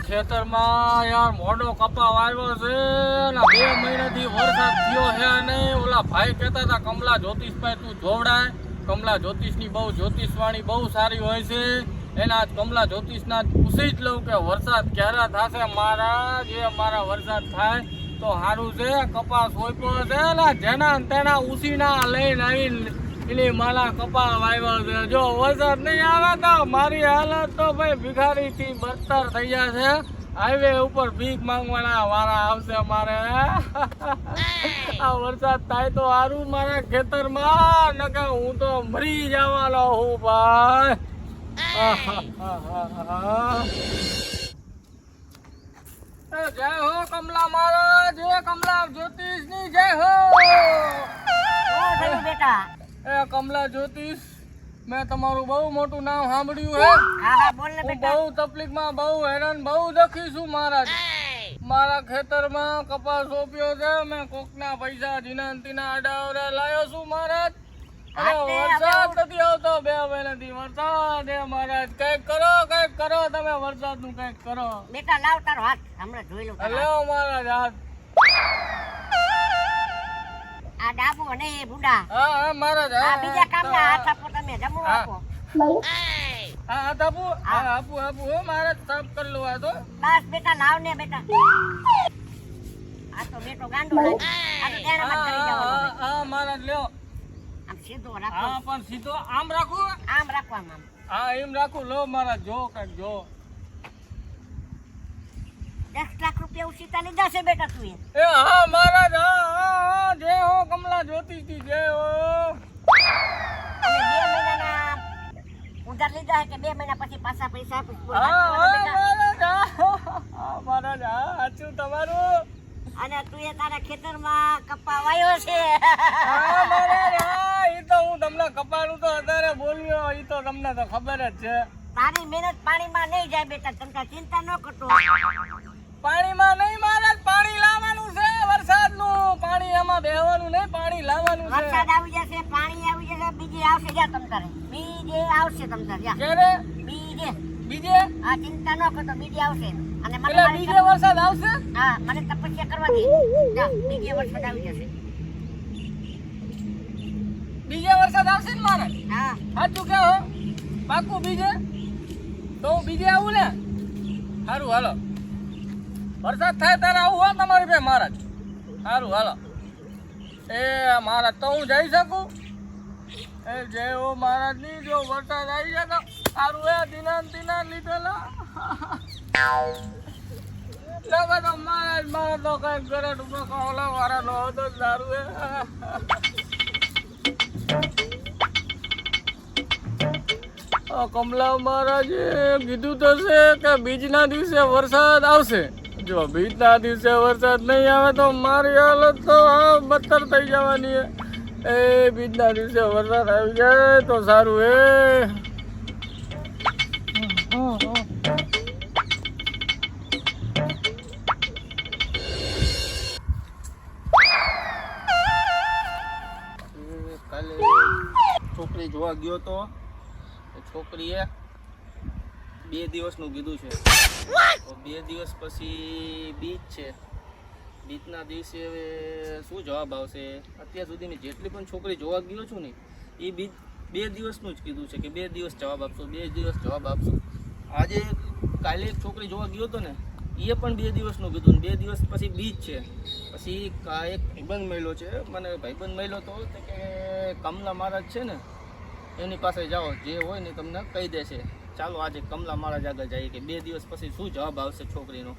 ખેતરમાં યાર મોડો કપા વાવ્યો છે ને 2 મહિનાથી વરસાદ થયો છે નહીં. ઓલા ભાઈ કહેતા હતા કમલા જ્યોતિષભાઈ તું જોવડાય. કમલા જ્યોતિષની બહુ જ્યોતિષવાણી બહુ સારી હોય છે. એના આજ કમલા જ્યોતિષના પૂછી જ લઉં કે વરસાદ ક્યારે થશે મારા. જે મારા વરસાદ થાય તો સારું છે. કપા સોંપ્યો છે ને જેના તેના ઉસીના લઈને આવીને એની માલા કપા વાવ્યો છે. જો વરસાદ નહીં આવે તો મારી હાલત તો ભાઈ ભિખારીથી બદતર થઈ જશે. હાઈવે ઉપર ભીખ માંગવાના વારા આવશે મારે. આ વરસાદ થાય તો સારું મારા ખેતરમાં, નકે હું તો મરી જવાનો હું ભાઈ. જય હો કમલા મહારાજ, જય કમલા જ્યોતિષની જય હો. બેટા એ કમલા જ્યોતિષ, મેં તમારું બહુ મોટું નામ સાંભળ્યું હે. હા હા બોલ ને બેટા. બહુ તકલીફમાં, બહુ હેરાન, બહુ દખી છું મહારાજ. મારા ખેતરમાં કપાસ સોંપ્યો છે. મેં કોકના પૈસા જીનાંતીના આડાવડા લાવ્યો છું મહારાજ. વરસાદ નથી આવતો 2 મહિનાથી. વરસાદ હે મહારાજ, કઈક કરો તમે વરસાદનું કઈક કરો. બેટા લાવ તારો હાથ, હમણાં જોઈ લઉં. લેવો મહારાજ હાથ. આ ડાબુ અને એ બુડા. હા મહારાજ. આ બીજા કામના હાથ આપો તમે, જમવું આપો. હા હાથ આપો. આપો હો મહારાજ, સાફ કરી લો આ તો. બસ બેટા લાવ ને બેટા. આ તો બેટો ગાંડો લાગે. આ તો તેના મત કરી જવાનો. હા મહારાજ લ્યો. આમ સીધો રાખો. હા પણ સીધો આમ રાખું. આમ રાખવાનું આમ. હા એમ રાખું. લો મહારાજ જો કઈક જો. 10 લાખ રૂપિયા ઉછીતા લીધા છે બેટા તું એ. એ હા મહારાજ. હા જય હો કમલા જ્યોતિષી જય હો. અને 2 મહિનાના ઉધાર લીધા છે કે 2 મહિના પછી પાછા પૈસા આપીશ. બોલ, હા સાચું બેટા? મહારાજ. હા મહારાજ. હા સાચું તમારું. અને તું એ તારા ખેતરમાં કપા વાયો છે. હા મહારાજ. હા ઈ તો હું તમને કપાળું તો અત્યારે બોલ્યો, ઈ તો તમને તો ખબર જ છે. તારી મહેનત પાણીમાં નહીં જાય બેટા, તમે ચિંતા ન કરતો. પાણીમાં નહીં મહારાજ, પાણી લાવવાનું છે વરસાદનું. પાણી એમાં બેહવાનું નહીં, પાણી લાવવાનું છે. વરસાદ આવી જશે, પાણી આવી જશે, બીજે આવશે. જા તમ તારે બીજે આવશે તમ તારે. જા ક્યારે? બીજે? આ ચિંતા ન કરતો, બીજે આવશે. અને મને એટલે બીજે વરસાદ આવશે? હા, મને તપસ્યા કરવા દે. જા, બીજે વરસાદ આવી જશે. બીજે વરસાદ આવશે ને મહારાજ? હા સાચું કહો? પાકું બીજે? તો હું બીજે આવું ને? સારું હાલો. વરસાદ થાય ત્યારે આવું હોય તમારી ભાઈ મહારાજ. સારું હાલો. એ મહારાજ તો હું જઈ શકું? એ જય હો મહારાજની. જો વરસાદ આવી જાય તો સારું હે. દિના લીધેલા લગા તો મહારાજ. મારા તો કઈ ગરડ ઉભો ઓલા વાળાનો હતો જ સારું હે. કમલા મહારાજે કીધું તો છે કે બીજના દિવસે વરસાદ આવશે. જો બીજના દિવસે વરસાદ નહીં આવે તો મારી હાલત તો બદતર થઈ જવાની. એ બીજના દિવસે વરસાદ આવી જાય તો સારું હે. કાલે છોકરી જોવા ગયો તો છોકરીએ 2 દિવસનું કીધું છે. તો 2 દિવસ પછી બીજ છે. બીજના દિવસે હવે શું જવાબ આવશે? અત્યાર સુધી મેં જેટલી પણ છોકરી જોવા ગયો છું ને એ બીજ 2 દિવસનું જ કીધું છે કે 2 દિવસ જવાબ આપશો, 2 દિવસ જવાબ આપશો. આજે કાલે એક છોકરી જોવા ગયો હતો ને એ પણ 2 દિવસનું કીધું. 2 દિવસ પછી બીજ છે. પછી એક ભાઈબંધ મળ્યો છે મને. ભાઈબંધ મળ્યો તો કે કમલા મહારાજ છે ને એની પાસે જાઓ, જે હોય ને તમને કહી દેશે. ચાલો આજે કમલા મહારાજ આગળ જઈએ કે 2 દિવસ પછી શું જવાબ આવશે છોકરીનો.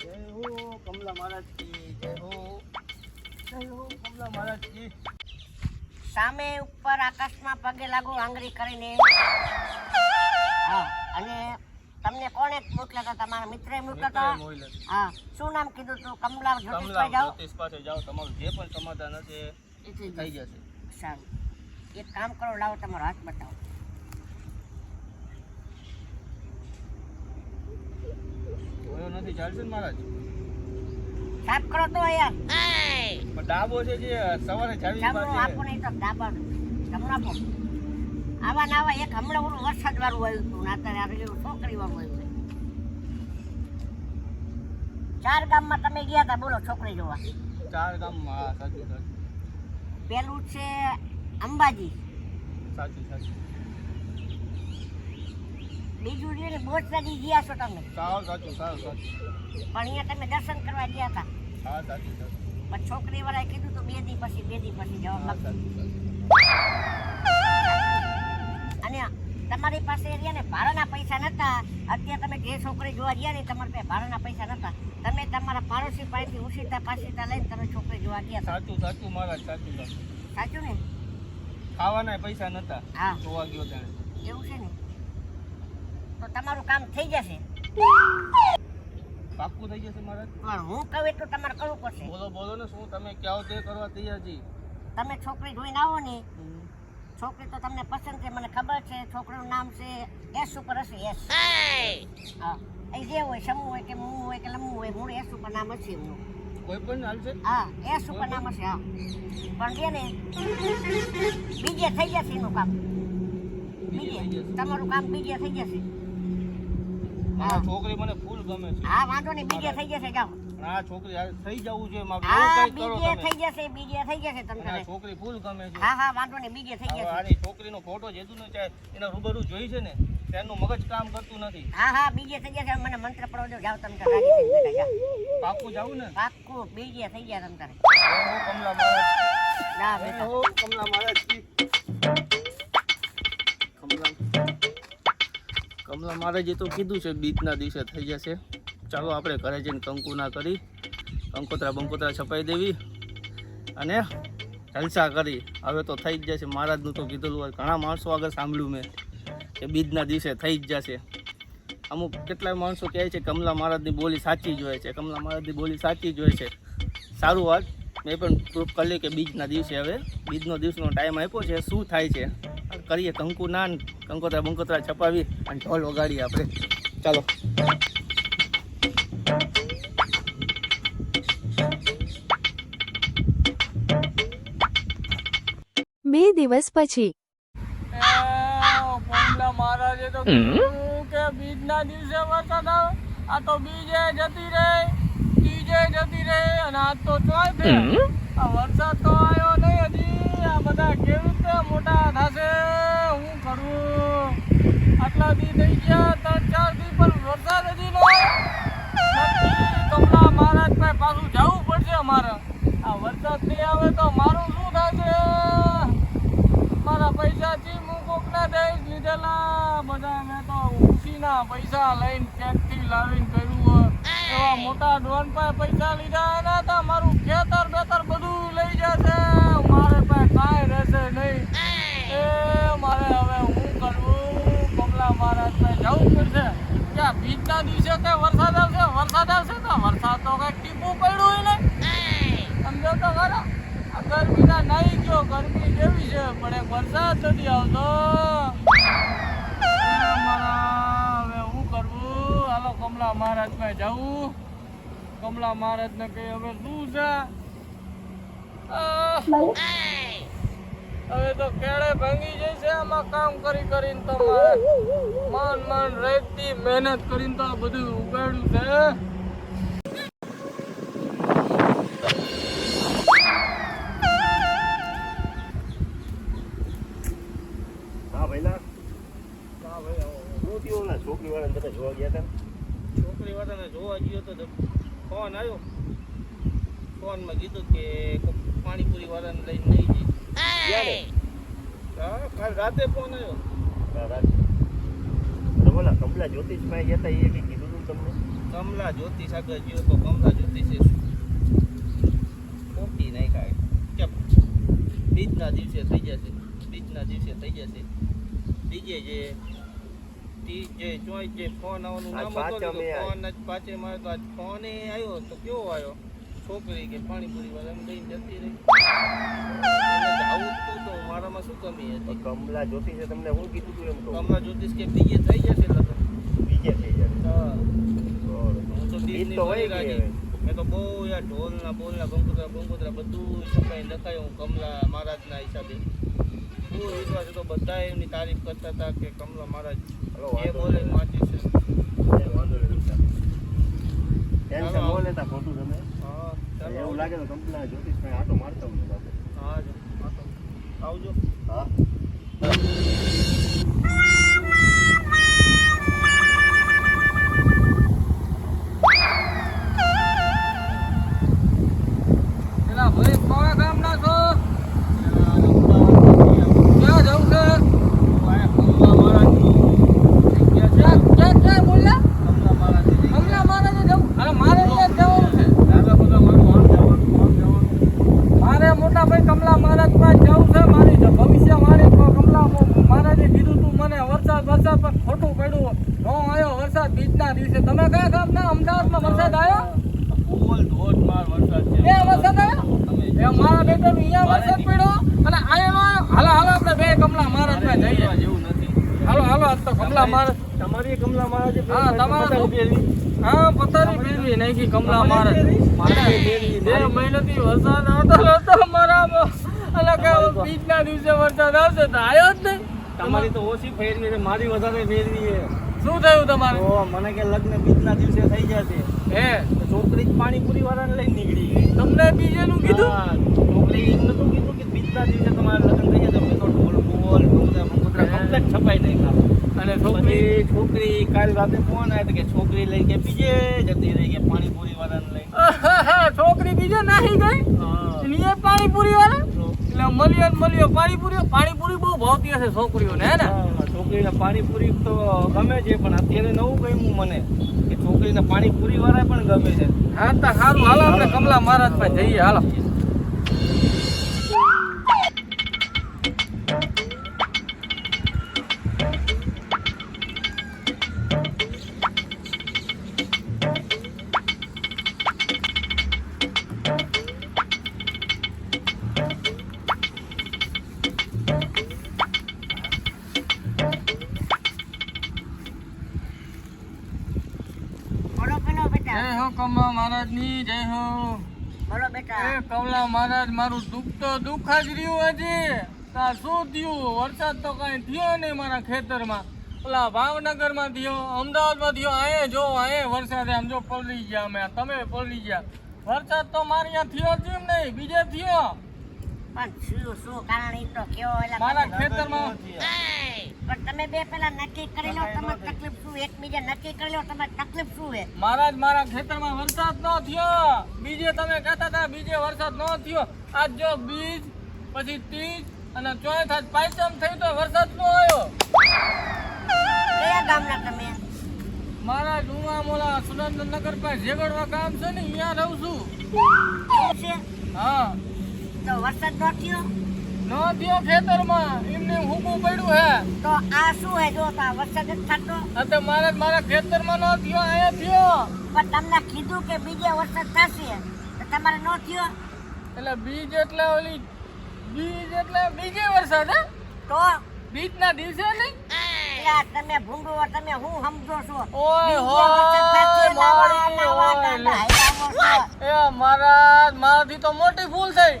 જય હો કમલા મહારાજ કી કમલા મહારાજજી. સામે ઉપર આકાશમાં પગે લાગો આંગળી કરીને. હા, અને તમને કોણે મોકલ્યા હતા? તમારા મિત્રએ મોકલ્યા હતા? હા, શું નામ કીધું તું? કમલા જ્યોતિષભાઈ જાઓ. જ્યોતિષ પાસે જાઓ, તમારું જે પણ સમાધાન હશે એ થઈ થઈ જશે. જશે. સારું, એક કામ કરો, લાવો તમારો હાથ બતાવો. જોયો નથી, ચાલશે ને મહારાજ? સાફ કરો તો યાર. પણ ડાબો છે જે સવારે જાવી જમણું આપો નહીં તો ડાબા જમણું આપો. આવા ને આવા એક હમણાં ઓલું વરસાદ વાળું આવ્યું હતું ને અત્યારે આ છોકરી વાળું આવ્યું છે. 4 ગામમાં તમે ગયા હતા, બોલો, છોકરી જોવા. 4 ગામમાં. હા, સાચું સાચું પેલું છે અંબાજી, સાચું સાચું. બીજું રહ્યું ને બોચરાજી ગયા છો તમે, સાવ સાચું સાવ સાચું. પણ અહીંયા તમે દર્શન કરવા ગયા હતા. હા, સાચું સાચું. પણ છોકરી વાળાએ કીધું તો 2 દી પછી જવાબ હા, આપજો. સાચું સાચું. અને તમારી પાસે રહ્યા ને ભાડાના પૈસા નતા. અત્યારે તમે જે છોકરી જોવા ગયા ને તમારી પાસે ભાડાના પૈસા નતા. તમે તમારા પાડોશી પાસેથી ઉછીતા પાસીતા લઈને તમે છોકરી જોવા ગયા હતા. સાચું સાચું મહારાજ, સાચું સાચું. સાચું ને? ખાવાના પૈસા નતા, હા, જોવા ગયો ત્યારે. એવું છે ને? તો તમારું કામ થઈ જશે. પાક્કું થઈ જશે મહારાજ? પણ હું કહું એટલું તમારે કરવું પડશે. બોલો બોલો ને, શું તમે કહો તે કરવા તૈયાર છીએ. તમે છોકરી જોઈને આવો ને, છોકરી તો તમને પસંદ છે, મને ખબર છે. છોકરીનું નામ છે એસ ઉપર હશે, એસ. હા, એ જે હોય, સમૂહ હોય કે મૂળ હોય કે લંબુ હોય, મૂળ એસ ઉપર નામ હશે એમનું. કોઈ પણ હાલશે? હા, એસ ઉપર નામ હશે. હા, પણ જે ને બીજે થઈ જશે એનું કામ. બીજે તમારું કામ બીજે થઈ જશે. મારા છોકરી મને ફૂલ ગમે છે. હા, વાંધો નહીં, બીજે થઈ જશે. જાઓ. પણ આ છોકરી હારે થઈ જવું જોઈએ મારું. હા, એવું કંઈક કરો બીજે તમે. થઈ જશે, બીજે થઈ જશે અને તમને. આ છોકરી ફૂલ ગમે છે. હા, હા, વાંધો નહીં, બીજે થઈ હવે જશે. આની છોકરીનો ફોટો જેતું ને ચાહે એના રૂબરૂ જોઈ છે ને તેનું મગજ કામ કરતું નથી. હા, હા, બીજે થઈ જશે. મને મંત્ર પડો દો. જાઓ તમે રાજી થઈને બેઠા. જાઓ. પાકું જાવું ને? પાક્કું બીજે થઈ ગયા તમે તારે. હો કમલા મહારાજ. ના બેટા. હો કમલા મહારાજ. કમલા મહારાજે તો કીધું છે બીજના દિવસે થઈ જશે. ચાલો આપણે ઘરે જઈને કંકુ ના કરી કંકોત્રા બંકોત્રા છપાઈ દેવી અને જલસા કરી. હવે તો થઈ જ જશે. મહારાજનું તો કીધેલું હોય. ઘણા માણસો આગળ સાંભળ્યું મેં કે બીજના દિવસે થઈ જ જશે. અમુક કેટલાય માણસો કહે છે કમલા મહારાજની બોલી સાચી જ હોય છે, કમલા મહારાજની બોલી સાચી જ હોય છે. સારું વાત, મેં પણ પ્રૂફ કરી લે કે બીજના દિવસે હવે બીજનો દિવસનો ટાઈમ આપ્યો છે. શું થાય છે કરીએ. કંકુ ના કંકોત્રા બંકોત્રા છપાવી અને ઢોલ વગાડીએ આપણે. ચાલો. બે દિવસ પછી કમલા મહારાજે તો કીધું કે બીજના દિવસે વરસાદ આવે. આ તો બીજે જતી રહે, ત્રીજે જતી રહે અને આજ તો ચોથે. આ વરસાદ તો આવ્યો નહીં હજી. આ બધા કેવી રીતે મોટા થશે? હું કરું? આટલા દી થઈ ગયા, 3-4 દી, પણ વરસાદ હજી નો આવ્યો. કમલા મહારાજ પાસે પાછું જવું પડશે અમારે. આ વરસાદ નહીં આવે તો મારું શું થશે? મારા પૈસા થી હું કોકના દઈશ લીધેલા બધા. મેં તો ઉછીના પૈસા લઈને ક્યાંકથી લાવીને કર્યું હોય. એવા મોટા ડોન પાસે પૈસા લીધા એના હતા. મારું ખેતર બેતર બધું લઈ જશે. મારે પાસે કાંઈ રહેશે નહીં. એ મારે હવે હું કરવું? કમલા મહારાજ પાસે જવું પડશે. ક્યાં બીજના દિવસે કઈ વરસાદ આવશે? વરસાદ આવશે તો વરસાદ તો કઈક ટીપું પડ્યું હોય ને. સમજો તો ખરા. આ ગરમીના નહીં ગયો, ગરમી કેવી છે, પણ એક વરસાદ નથી આવતો. હવે હું કરવું? હાલો કમલા મહારાજ પાસે જવું. કમલા મહારાજ ને કઈ હવે શું છે? હવે તો કેળે ભાંગી જશે આમાં કામ કરી કરીને. તો મારે માન રેતી મહેનત કરીને તો આ બધું ઉગાડ્યું છે. છોકરી વાળાને બધા જોવા ગયા હતા. છોકરી વાળાને જોવા ગયો તો ફોન આવ્યો. ફોનમાં કીધું કે પાણીપુરી વાળાને લઈને નહીં જઈ. હા, કાલ રાતે ફોન આવ્યો. બોલા કમલા જ્યોતિષમાં ગયા હતા, એ કઈ કીધું હતું તમને? કમલા જ્યોતિષ આગળ ગયો તો કમલા જ્યોતિષે બીજના દિવસે થઈ જશે. બીજના દિવસે થઈ જશે. બીજે જે ચોઈ જે ફોન આવવાનું નામ હતો ને, તો ફોન આજ પાંચે મારે તો આજ ફોન આવ્યો તો કેવો આવ્યો, છોકરી કે પાણીપુરી વાળા એમ લઈને જતી રહી. આવું જ તો મારામાં શું કમી હતી? કમલા જ્યોતિષે તમને શું કીધું હતું એમ કહું? કમલા જ્યોતિષ કે બીજે થઈ જશે લગ્ન. બીજે થઈ જશે. હા, બરોબર. હું તો ઈ બીજની તો હોય વળી કે રાજી. મેં તો બહુ યાર ઢોલના બોલના બંકોતરા બધું છપાઈને લખાયું હું કમલા મહારાજના હિસાબે. બહુ વિશ્વાસ હતો, બધા એમની તારીફ કરતા હતા કે કમલા મહારાજ હલો, એ વાંધો બોલે નહીં. વાંચી છે. વાંધો નહીં. ટેન્શન ચાલો. ન લેતા ખોટું તમે. હા ચાલો એવું લાગે તો કમલા જ્યોતિષ ભાઈ આટો મારતા હું બાપુ. હા જો, હા તો આવજો. હા. પેલા ભાઈ કયા ગામના છો? ક્યાં જવું છે? ક્યાં બોલ્યા? કમલા મહારાજે જવું? અરે મારે ત્યાં જ જવું છે. મારે મોટા ભાઈ કમલા મહારાજ પાસે જવું છે. મારી ભવિષ્ય મારી કમલા મહારાજે કીધું તું મને વરસાદ પર ખોટું પડ્યું. નો આવ્યો વરસાદ બીજના દિવસે. તમે કયા ગામના? અમદાવાદમાં વરસાદ આવ્યો? ફૂલ ધોધમાર વરસાદ છે. એ વરસાદ આવ્યો? એ મારા બેટા અહીંયા વરસાદ પડ્યો અને અહીંયા હાલો આપણે બે કમલા મહારાજ પાસે જઈએ. જેવું નથી. હાલો આજ તો કમલા મહારાજ. તમારી કમલા મહારાજે હા, તમારે હા પથારી ફેરવી નાખી કમલા મહારાજ. 2 મહિનાથી વરસાદ આવતો હતો મારામાં. અને કે બીજના દિવસે વરસાદ આવશે તો આવ્યો જ નહીં. તમારી તો ઓછી ફેરવી છે, મારી વધારે ફેરવી છે. શું થયું તમારે? તો મને કે લગ્ન બીજના દિવસે થઈ જશે. હે તો છોકરી જ પાણીપુરી વાળાને લઈને નીકળી ગઈ. તમને બીજેનું કીધું? હા, છોકરી એમ નતું કીધું કે બીજના દિવસે તમારે લગ્ન થઈ જશે. મેં તો ઢોલ બંકોતરા કમ્પ્લેટ છપાઈ નાખ્યા. અને છોકરી પછી છોકરી કાલ રાતે ફોન આવ્યો કે છોકરી લઈ કે બીજે જતી રહી કે પાણીપુરી વાળાને લઈ. છોકરી બીજે નાહી ગઈ. હા, એ પાણીપુરી વાળા તો એટલે મળ્યો પાણીપુરી બહુ ભાવતી હશે છોકરીઓને હે ને? હા, છોકરીને પાણીપુરી તો ગમે છે, પણ અત્યારે નવું ગમ્યું મને કે છોકરીને પાણીપુરી વાળા પણ ગમે છે. હા તો સારું હાલો આપણે કમલા મહારાજ પાસે જઈએ. હાલો બોલો પેલો બેટા. જય હો કમલા મહારાજની જય હો. બોલો બેટા. એ કમલા મહારાજ મારું દુઃખ તો દુઃખ જ રહ્યું હજી. તા શું થયું? વરસાદ તો કઈ થયો નહીં મારા ખેતરમાં. ઓલા ભાવનગરમાં થયો, અમદાવાદમાં થયો. આયે જો આયે વરસાદ આમ જો પલળી ગયા અમે. તમે પલળી ગયા. વરસાદ તો મારે અહીંયા થયો જ નહીં, બીજે થયો. પણ શું કારણ ઈ તો કેવો એલા મારા તમે. ખેતરમાં પણ તમે બે પેલા નક્કી કરી લો તમારી તકલીફ શું, એકબીજા નક્કી કરી લો તમારી તકલીફ શું છે. મારા ખેતરમાં વરસાદ ન થયો. બીજે તમે કહેતા હતા બીજે વરસાદ ન થયો. આજ જો બીજ પછી ત્રીજ અને ચોથ આજ પાંચમ થયું તો વરસાદ ન આવ્યો. કયા ગામના તમે? મારા ડુમા મોલા સુરેન્દ્રનગર પાસે ઝેગડવા ગામ છે ને, અહીંયા રહું છું. એવું છે? હા, તો વરસાદ ન થયો ન થયો ખેતરમાં, એમને હુકું પડ્યું હે. તો આ શું હે? જો તો આ વરસાદ જ થતો. અને મારા ખેતરમાં ન થયો, અહીંયા થયો. પણ તમને કીધું કે બીજે વરસાદ થશે તો તમારે ન થયો. એટલે બીજ એટલે બીજે વરસાદ હે? તો બીજના દિવસે નહીં. યાર તમે ભૂંડો તમે હું સમજો છો? ઓય બીજે હોય, વરસાદ થશે, નવા મારી નવા હોય. ગાંડા હાલ્યા છો. એ મારાથી તો મોટી ભૂલ થઈ.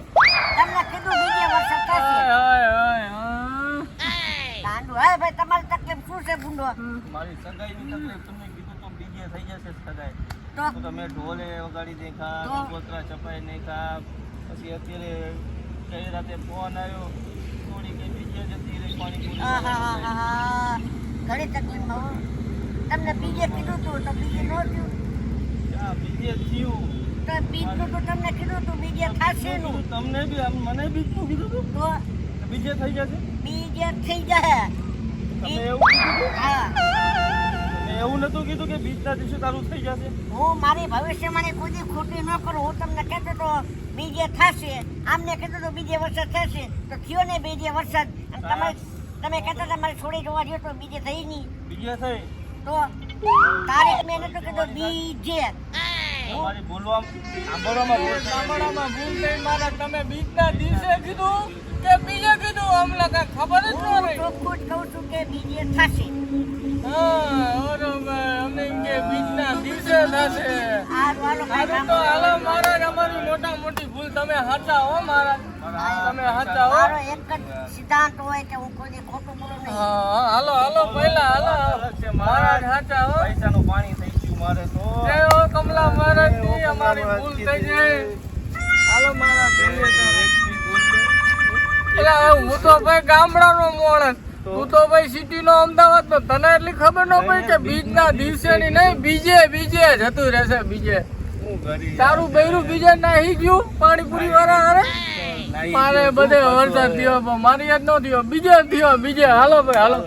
તમને કીધું બીજે વરસાદ થશે. હાય, હાય, હાય. ગાંડું. હે ભાઈ તમારી તકલીફ શું છે ભૂંડો? મારી સગાઈની તકલીફ તમને કીધું તો બીજે થઈ જશે સગાઈ. તો તો તમે ઢોલે વગાડી દેખા, તો? કંકોત્રા છપાઈ નાખ્યા. પછી અત્યારે ગઈ રાતે ફોન આવ્યો, થોડી કઈ બીજે જતી રહી પાણીપુરી વાળાને લઈ. આહાહાહા. ઘણી તકલીફમાં હો. તમને બીજે કીધું તું તો બીજે ન થયું. ક્યાં બીજે થયું? તો બીજનું તો તમને કીધું તું બીજે થશે નું. તમને બી મને બીજનું કીધું હતું તો બીજે થઈ જશે. બીજે થઈ જાય. તમે એવું કીધું હતું? હા, મેં એવું નતું કીધું કે બીજના દિવસે તારું થઈ જશે. હું મારી ભવિષ્યવાણી કોઈ દી ખોટી ન કરું. હું તમને કહેતો તો બીજે થશે, આમને કીધું તો બીજે વરસાદ થશે તો થયો ને બીજે વરસાદ. અને તમે કહેતા હતા મારે છોડી જોવા ગયો તો બીજે થઈ નહીં બીજે થઈ તો તારીખ મેં નતો કીધું બીજે. તમારી બોલવામાં ગામડામાં ભૂલ થઈ મારા. તમે બીજના દિવસે કીધું કે બીજે કીધું? અમને કાંઈ ખબર જ ન રહી. ચોખ્ખું જ કહું છું કે બીજે થશે. હા, બરોબર. અમે કે બીજના દિવસે થશે. હાલો સારું તો હાલો મહારાજ, અમારી મોટા મોટી ભૂલ. તમે સાચા હો મહારાજ, તમે સાચા હો. મારો એક જ સિદ્ધાંત હોય કે હું કોઈ ખોટું બોલું નહીં. હા, હાલો હાલો પહેલા હાલો. મહારાજ સાચા હો. પૈસાનું પાણી થઈ ગયું મારે તો. જય હો કમલા મહારાજ ની, અમારી ભૂલ થઈ જાય. હાલો મહારાજ જઈએ ત્યારે. એટલે હું તો ભાઈ ગામડાનો માણસ, તું તો ભાઈ સિટીનો અમદાવાદ નો. તને એટલી ખબર ન પડી કે બીજના દિવસે ની નહીં, બીજે બીજે જતું રહેશે. બીજે હું ઘરી તારું બૈરું બીજે નાહી ગયું પાણીપુરી વાળા હારે. મારે બધે વરસાદ થયો પણ મારી યાદ ન થયો. બીજે થયો બીજે. હાલો ભાઈ હાલો.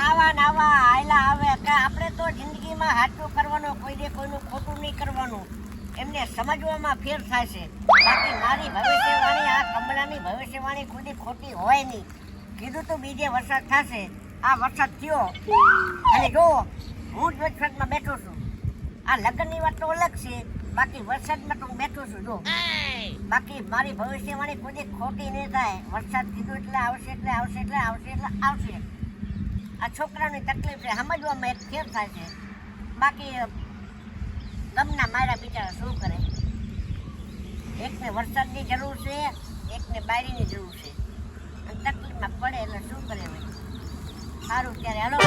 આવા નવા આયલા આવે કે આપણે તો જિંદગીમાં સાચું કરવાનું, કોઈને કોઈનું ખોટું નહીં કરવાનું. એમને સમજવામાં ફેર થાય છે. બાકી મારી ભવિષ્યવાણી, આ કમલાની ભવિષ્યવાણી ખુદી ખોટી હોય નહીં. કીધું તો બીજે વરસાદ થશે, આ વરસાદ થયો. અને જો હું જ વરસાદમાં બેઠો છું. આ લગ્નની વાત તો અલગ છે, બાકી વરસાદમાં તો હું બેઠો છું. જો બાકી મારી ભવિષ્યવાણી ખુદી ખોટી નહીં થાય. વરસાદ કીધું એટલે આવશે, એટલે આવશે, એટલે આવશે, એટલે આવશે. આ છોકરાની તકલીફ છે, સમજવામાં એક ફેર થાય છે. બાકી ગમના મારા બિચારા શું કરે? એકને વરસાદની જરૂર છે, એકને બારીની જરૂર છે. અને તકલીફમાં પડે એટલે શું કરે? સારું ત્યારે હાલો.